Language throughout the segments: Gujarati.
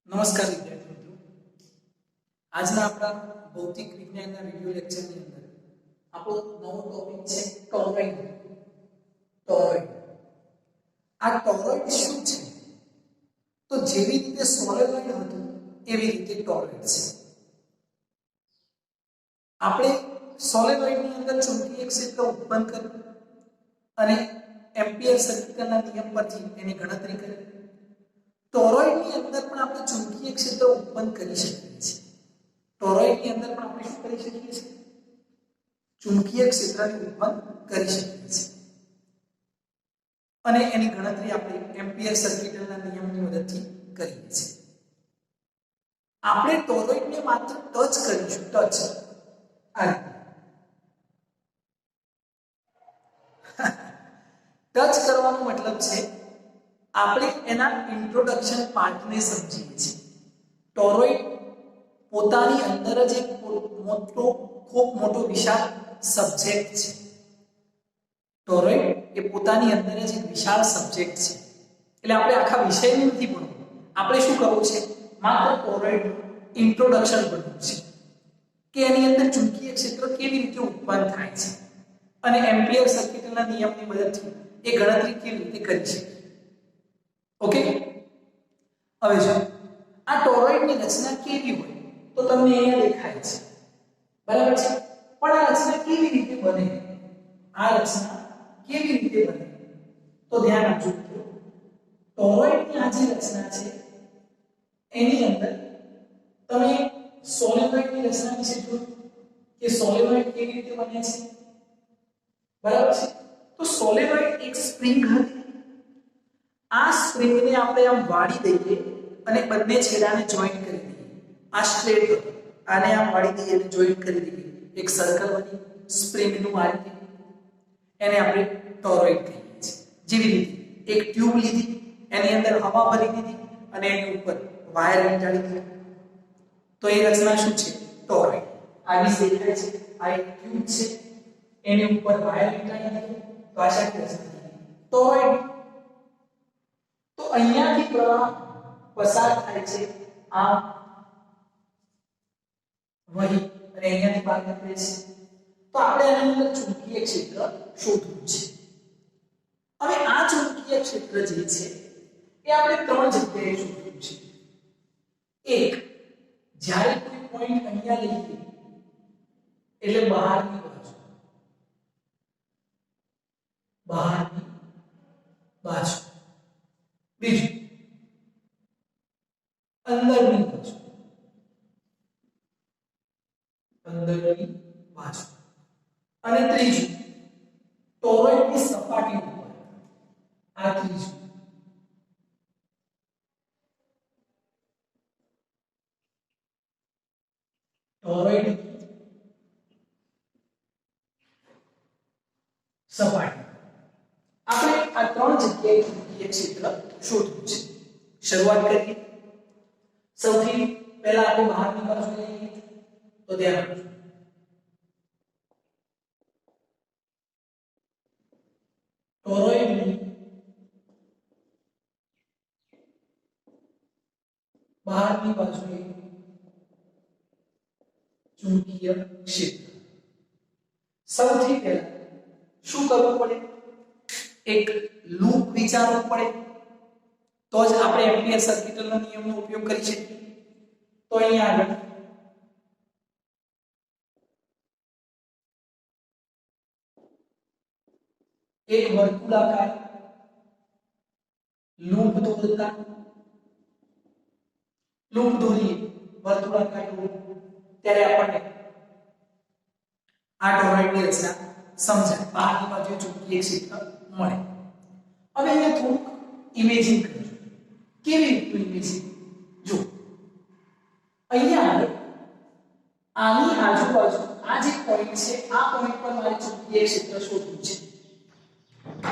નમસ્કાર વિદ્યાર્થી મિત્રો, આજના આપણા ભૌતિક વિજ્ઞાનના વિડિયો લેક્ચરની અંદર આપણો નવો ટોપિક છે ટોરોઇડ. ટોરોઇડ આ ટોરોઇડ શું છે? તો જેવી રીતે સોલેનોઇડ હતું એવી રીતે ટોરોઇડ છે. આપણે સોલેનોઇડની અંદર ચુંબકીય ક્ષેત્ર ઉત્પન્ન કર્યું અને એમ્પિયર સર્કિટના નિયમ પરથી એની ગણતરી કરી. ટોરોઇડની અંદર પણ આપણે ચુંબકીય ક્ષેત્ર ઉત્પન્ન કરી શકીએ છીએ. ટોરોઇડની અંદર પણ આપણે શું કરી શકીએ છીએ? ચુંબકીય ક્ષેત્રને ઉત્પન્ન કરી શકીએ છીએ અને એની ગણતરી આપણે એમ્પિયર સર્કિટના નિયમની મદદથી કરીએ છીએ. આપણે ટોરોઇડને માત્ર ટચ કરીશું. ટચ ટચ કરવાનો મતલબ છે આપણે એના ઇન્ટ્રોડક્શન પાર્ટને સમજીએ છીએ. ટોરોઇડ પોતાની અંદર જ એક ખૂબ મોટો વિશાળ સબ્જેક્ટ છે. ટોરોઇડ એ પોતાની અંદર જ એક વિશાળ સબ્જેક્ટ છે. એટલે આપણે આખા વિષયને નથી ભણવું. આપણે શું કરવું છે? માત્ર ટોરોઇડનું ઇન્ટ્રોડક્શન ભણવું છે કે એની અંદર ચુંબકીય ક્ષેત્ર કેવી રીતે ઉત્પન્ન થાય છે અને એમ્પિયર સર્કિટના નિયમની મદદથી એ ગણતરી કેવી રીતે કરી શકીએ. ઓકે, હવે જો આ ટોરોઇડની રચના કેવી હોય તો તમને અહીંયા દેખાય છે, બરાબર છે? પણ આ રચના કેવી રીતે બને? આ રચના કેવી રીતે બને તો ધ્યાન આપજો. ટોરોઇડની આ જે રચના છે એની અંદર તમે સોલેનોઇડની રચના વિશે જોયું કે સોલેનોઇડ કેવી રીતે બને છે, બરાબર છે? તો સોલેનોઇડ એક સ્પ્રિંગ હતી. આ સ્પ્રિંગને આપણે આમ વાળી દઈએ અને બંને છેડાને જોઈન્ટ કરી દઈએ. આ સ્ટ્રેટ હતો, આને આમ વાળી દઈએ અને જોઈન્ટ કરી દઈએ, એક સર્કલ બની સ્પ્રિંગનું આ રીતે. એને આપણે ટોરોઇડ કહીએ છીએ. જેવી રીતે એક ટ્યુબ લીધી, એની અંદર હવા ભરી દીધી અને એની ઉપર વાયર વીંટાળી દીધો તો એ રચના શું છે? ટોરોઇડ. આવી દેખાય છે. આ એક ટ્યુબ છે, એની ઉપર વાયર વીંટાળી દીધો તો આ શાની રચના? ટોરોઇડ. તો અહીંયાથી પ્રવાહ પસાર થાય છે આ વહી અને અહીંયાથી બહાર નીકળે છે. તો આપણે આની અંદર ચુંબકીય ક્ષેત્ર શોધવું છે. હવે આ ચુંબકીય ક્ષેત્ર જે છે એ આપણે ત્રણ જગ્યાએ શોધવું છે. એક, જ્યારે કોઈ પોઈન્ટ અહીંયા લઈએ એટલે બહારની બાજુ, બહારની બાજુ. બીજું, અંદરની બાજુ, અંદરની બાજુ. અને ત્રીજું, ટોરોઇડની સપાટી ઉપર. આ ત્રીજું. ટોરોઇડ સપાટી. આપણે આ ત્રણ જગ્યાએ ચુંબકીય ક્ષેત્ર શોધવું છે. શરૂઆત કરીએ. સૌથી પહેલા આપણે બહારની બાજુ લઈએ તો ધ્યાન રાખજો. ટોરોઇડની બહારની બાજુએ ચુંબકીય ક્ષેત્ર. સૌથી પહેલા શું કરવું પડે? એક લૂપ વિચારવું પડે તો જ આપણે એમ્પિયર સર્કિટના નિયમનો ઉપયોગ કરી શકીએ. તો અહીંયા આગળ એક વર્તુળાકાર લૂપ દોરતા, લૂપ દોરીએ વર્તુળાકાર લૂપ, ત્યારે આપણને આ ટોરોઇડની રચના સમજાય. બહારની બાજુએ ચુંબકીય ક્ષેત્ર મળે. હવે અહીંયા થોડુંક ઇમેજિંગ કરજો. કેવી રીતનું ઇમેજિંગ? જો અહીંયા આગળ આની આજુબાજુ આ જે પોઈન્ટ છે, આ પોઈન્ટ પર મારે ચુંબકીય ક્ષેત્ર શોધવું છે.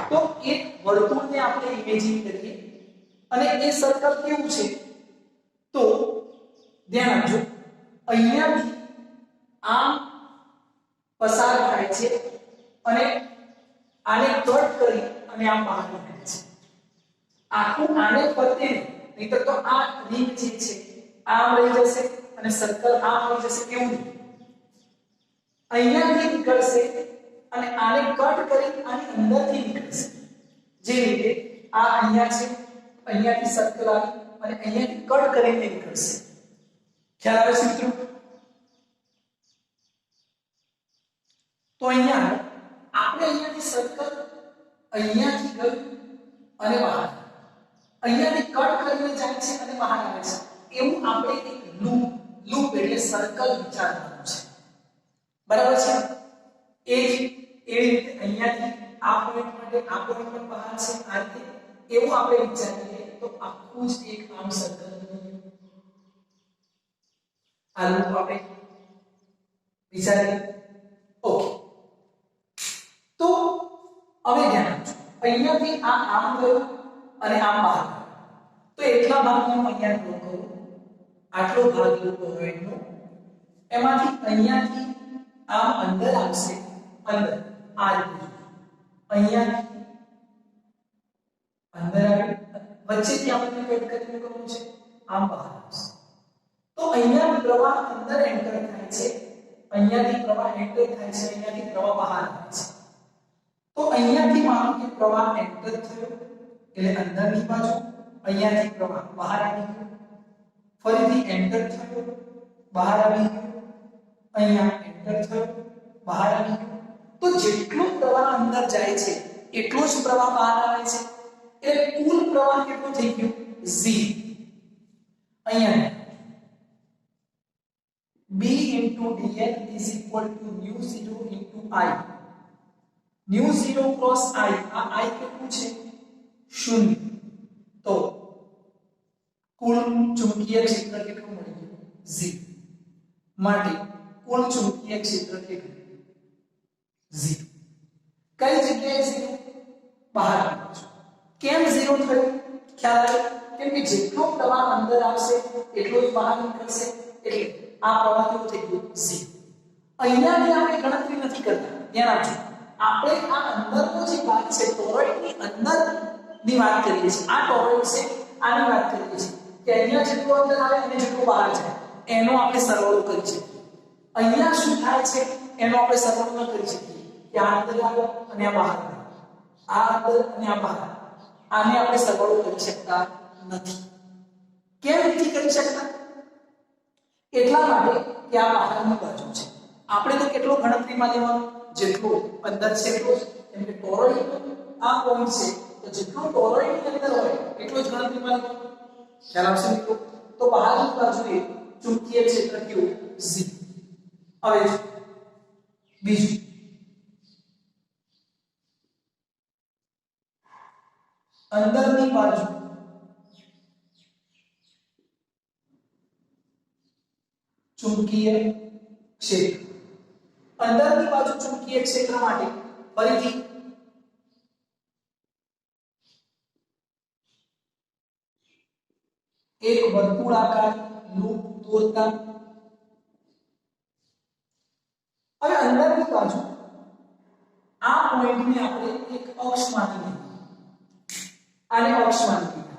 તો એક વર્તુળને આપણે ઇમેજિંગ કરીએ અને એ સર્કલ કેવું છે તો ધ્યાન આપજો. અહીંયાથી આમ પસાર થાય છે અને આને કટ કરી અને આમ બહાર નીકળે છે. આખું આને ફરતે નહીતર તો આ રિંગ જે છે આમ રહી જશે અને સર્કલ આમ રહી જશે કેવું અહીંયાથી નીકળશે અને આને કટ કરી આની અંદરથી નીકળશે જે રીતે આ અહીંયા છે અહીંયાથી સર્કલ આવી અને અહીંયાથી કટ કરીને નીકળશે ખ્યાલ આવે છે મિત્રો તો અહીંયા આપણે અહીંયાથી સર્કલ અહીંયાથી ગયું અને બહાર અહીંયાથી કટ કરીને જાય છે અને બહાર આવે છે એવું આપણે એક લૂપ એટલે સર્કલ વિચારવાનું છે બરાબર છે એવી રીતે અહીંયાથી આ પોઈન્ટ માટે આ પોઈન્ટ પણ બહાર છે આ રીતે એવું આપણે વિચારીએ તો આખું જ એક આમ સર્કલ આ લૂપ આપણે વિચારીએ ઓકે તો હવે ધ્યાન આપજો અહીંયાથી આ આમ ગયું અને આમ બહાર તો એટલા ભાગને હું અહીંયા ડ્રો કરું આટલો ભાગ લો ટોરોઇડનો એમાંથી અહીંયાથી આમ અંદર આવશે અંદર આ રીતે અહીંયાથી અંદર આવે વચ્ચેથી આપણે કટ કરીને કરવું છે આમ બહાર આવશે તો અહીંયા પ્રવાહ અંદર એન્ટર થાય છે અહીંયાથી પ્રવાહ એન્ટર થાય છે અહીંયાથી પ્રવાહ બહાર આવે છે તો અહીંયાથી માનો કે પ્રવાહ એન્ટર થયો એટલે અંદરની બાજુ અહીંયાથી પ્રવાહ બહાર આવી ગયો ફરીથી એન્ટર થયો બહાર આવી ગયો અહીંયા એન્ટર થયો બહાર આવી ગયો તો જેટલો પ્રવાહ અંદર જાય છે એટલો જ પ્રવાહ બહાર આવે છે એટલે કુલ પ્રવાહ કેટલો થઈ ગયો 0 અહીંયા B into dl is equal to nu 0 into I nu 0 cross I આ I કેટલું છે 0 તો કુલ ચુંબકીય ક્ષેત્ર કેટલું મળી ગયું 0 માટે કુલ ચુંબકીય ક્ષેત્ર કેટલું 0 કઈ જગ્યાએ 0 બહાર આવ્યો છે કેમ 0 થયું ખ્યાલ આવે કેમ કે જેટલો પ્રવાહ અંદર આવશે એટલો જ બહાર નીકળશે એટલે આ પ્રવાહ કેવું થઈ ગયું 0 અહીંયાની આપણે ગણતરી નથી કરતા ધ્યાન આપજો આપણે આ અંદરનો જે ભાગ છે ટોરોઇડની અંદરની વાત કરીએ છીએ આ ટોરોઇડ છે આની વાત કરીએ છીએ કે અહીંયા જેટલું અંદર આવે અને જેટલું બહાર જાય એનો આપણે સરવાળો કરી શકીએ અહીંયા શું થાય છે એનો આપણે સરવાળો ન કરી શકીએ કે આ અંદર આવે અને આ બહાર આવે આ અંદર અને આ બહાર આને આપણે સરવાળો કરી શકતા નથી કેમ નથી કરી શકતા એટલા માટે કે આ બહારની બાજુ છે આપણે તો કેટલો ગણતરીમાં લેવાનો જેટલો અંદર છે એટલો જ કેમ કે ટોરોઇડ આ પોઈન્ટ છે તો જેટલો ટોરોઇડની અંદર હોય એટલો જ ગણતરીમાં લેવાનો ખ્યાલ આવશે મિત્રો તો બહારની બાજુએ ચુંબકીય ક્ષેત્ર કેવું 0 હવે બીજું અંદરની બાજુ ચુંબકીય ક્ષેત્ર અંદરની બાજુ ચુંબકીય ક્ષેત્ર માટે ફરીથી એક વર્તુળાકાર લૂપ દોરતા હવે અંદરની બાજુ આ પોઈન્ટને આપણે એક અક્ષ માની લઈએ આને અક્ષ માની લઈએ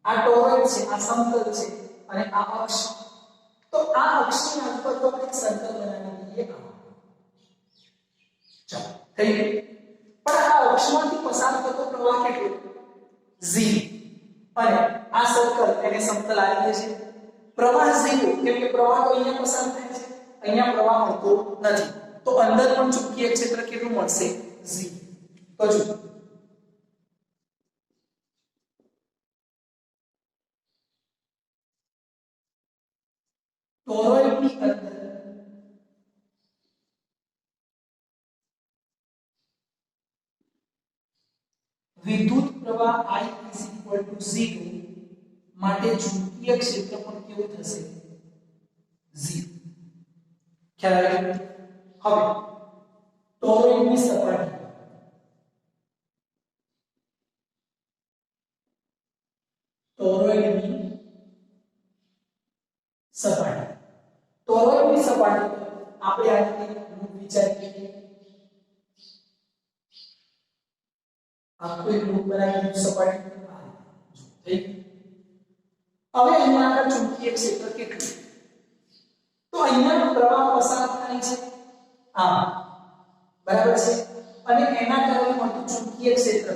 આ ટોરોઇડ છે આ સમતલ છે અને આ અક્ષ તો આ અક્ષની ઉપર તો આપણે સર્કલ બનાવી દઈએ ચાલો થઈ ગયું પણ આ અક્ષમાંથી પસાર થતો પ્રવાહ કેટલો 0 અને આ સર્કલ એને સમતલ આ રીતે છે પ્રવાહ 0 કેમ કે પ્રવાહ તો અહીંયા પસાર થાય છે અહીંયા પ્રવાહ મળતો નથી તો અંદર પણ ચુંબકીય ક્ષેત્ર કેટલું મળશે 0 તો જો ટોરોઇડની અંદર વિદ્યુત પ્રવાહ I is equal to 0 માટે ચુંબકીય ક્ષેત્ર પણ કેવું થશે 0 ખ્યાલ આવ્યો હવે ટોરોઇડની સપાટી ટોરોઇડની સપાટી આપણે આ રીતે લૂપ વિચારીએ આખો એક લૂપ બનાવી સપાટી થઈ હવે અહીંયા આગળ ચુંબકીય ક્ષેત્ર કેટલું, તો અહીંયા પ્રવાહ પસાર થાય છે આ બરાબર છે અને એના કારણે મળતું ચુંબકીય ક્ષેત્ર,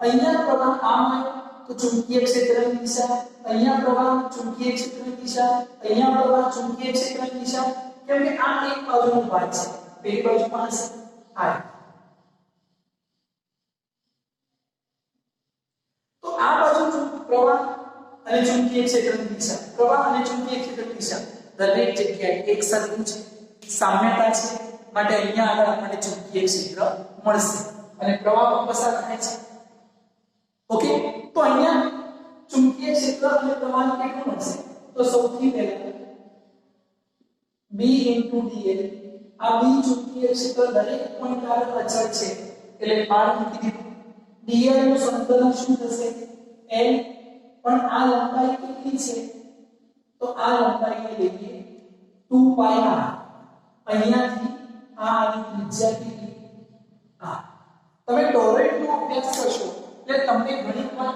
અહીંયા પ્રવાહ આમ આવ્યો તો ચુંબકીય ક્ષેત્રની દિશા, અહીંયા પ્રવાહ ચુંબકીય ક્ષેત્રની દિશા, અહીંયા પ્રવાહ ચુંબકીય ક્ષેત્રની દિશા, કેમ કે આ એક બાજુનો ભાગ છે, પેલી બાજુ પાસે આ તો આ બાજુ પ્રવાહ અને ચુંબકીય ક્ષેત્રની દિશા, પ્રવાહ અને ચુંબકીય ક્ષેત્રની દિશા દરેક જગ્યાએ એક સરખું છે, સામ્યતા છે, માટે અહીંયા આગળ આપણને ચુંબકીય ક્ષેત્ર મળશે અને પ્રવાહ પણ પસાર થાય છે. ઓકે, તો અહીંયા ચુંબકીય ક્ષેત્ર અને પ્રવાહ કેટલું મળશે, તો સૌથી પહેલા B dl, આ B ચુંબકીય ક્ષેત્ર દરેક પોઈન્ટ આગળ અચળ છે એટલે r મૂકી દીધું. dl નું સંકલન શું થશે, l, પણ આ લંબાઈ કેટલી છે, તો આ લંબાઈને લઈએ 2πr, અહીંયાથી આ આની ત્રિજ્યા કેટલી r. તમે ટોરેન્ટ નો અભ્યાસ કરશો એટલે તમને ઘણીવાર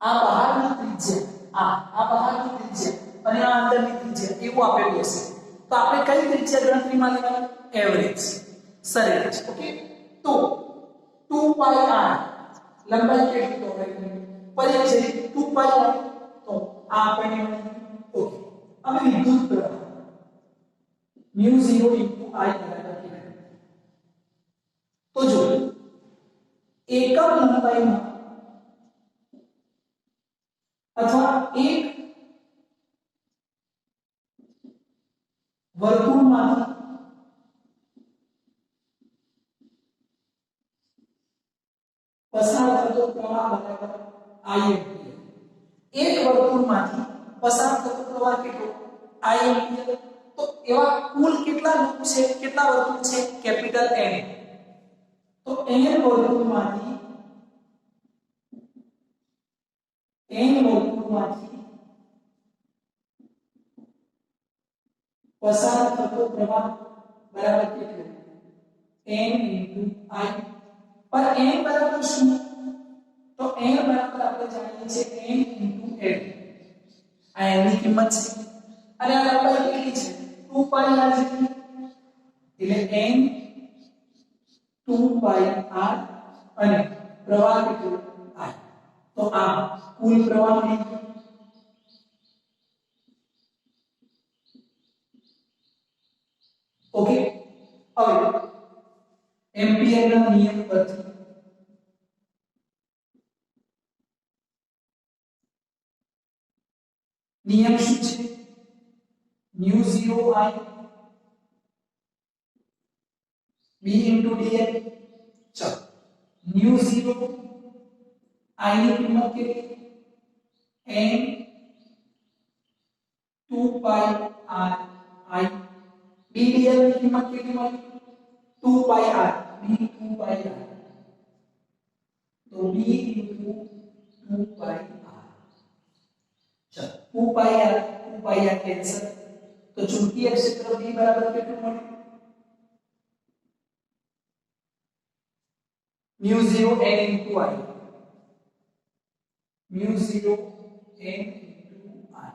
આ બહારની ત્રિજ્યા આ બહારની ત્રિજ્યા અને આ અંદરની ત્રિજ્યા એવું આપેલું હશે, તો આપણે કઈ ત્રિજ્યા ગણતરીમાં લેવાની, એવરેજ, સરેરાશ. ઓકે, તો 2πr લંબાઈ કેટલી ટોરેન્ટની, પરિચય 2πr, તો આ આપણે ઓકે. હવે વિદ્યુત પ્રવાહ μ0 * I બરાબર કેટલું, તો જો એકમ લંબાઈમાં અથવા એક વર્તુળમાંથી પસાર થતો પ્રવાહ બરાબર I એમ્પિયર, એક વર્તુળમાંથી પસાર થતો પ્રવાહ કેટલો, I એમ્પિયર. તો એવા કુલ કેટલા લૂપ છે, કેટલા વર્તુળ છે, કેપિટલ N. તો N વર્તુળમાંથી પસાર થતો પ્રવાહ બરાબર કેટલો, N * I. પર N બરાબર શું, તો N બરાબર આપણે જાણીએ છીએ N * L. આ N ની કિંમત છે અને આ લંબાઈ કેટલી છે, 2πr જેટલી, એટલે N 2πr અને પ્રવાહ કેટલો I. તો આ કુલ પ્રવાહ મળી ગયો. ઓકે, હવે એમ્પિયરના નિયમ પરથી નિયમ શું છે, μ0 I B * dl. ચાલો μ0 I ની કિંમત કેટલી, N 2πr I. B dl ની કિંમત કેટલી મળી, 2πr, B 2πr, તો B * 2πr. ચાલો 2πr કેન્સલ, તો ચુંબકીય ક્ષેત્ર B બરાબર કેટલું મળ્યું, μ0 N * I, μ0 N * I.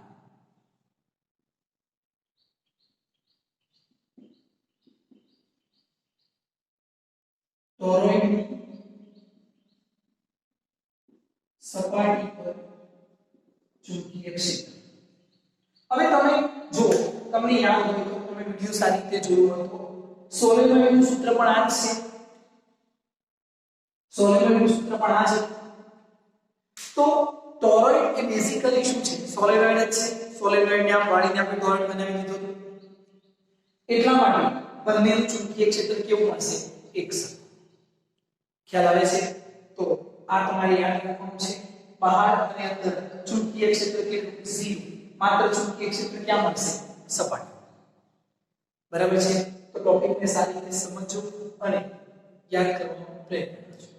ટોરોઇડની સપાટી પર ચુંબકીય ક્ષેત્ર. હવે તમે જો તમને યાદ હોય તો તમે વિડિયો સારી રીતે જોયો હતો, સોલેનોઇડનું સૂત્ર પણ આ જ છે, સોલેનોઇડનું સૂત્ર પણ આ છે. તો ટોરોઇડ એ બેઝિકલી શું છે, સોલેનોઇડ જ છે. સોલેનોઇડને આમ વાળીને આપણે ટોરોઇડ બનાવી દીધો હતો, એટલા માટે બંનેનું ચુંબકીય ક્ષેત્ર કેવું હશે, એકસરખું. ખ્યાલ આવે છે, તો આ તમારે યાદ રાખવાનું છે. બહાર અને અંદર ચુંબકીય ક્ષેત્ર કેટલું, 0. માત્ર ચુંબકીય ક્ષેત્ર ક્યાં મળશે, સપાટી. બરાબર છે, તો ટોપિકને સારી રીતે સમજો અને યાદ કરવાનો પ્રયત્ન કરજો.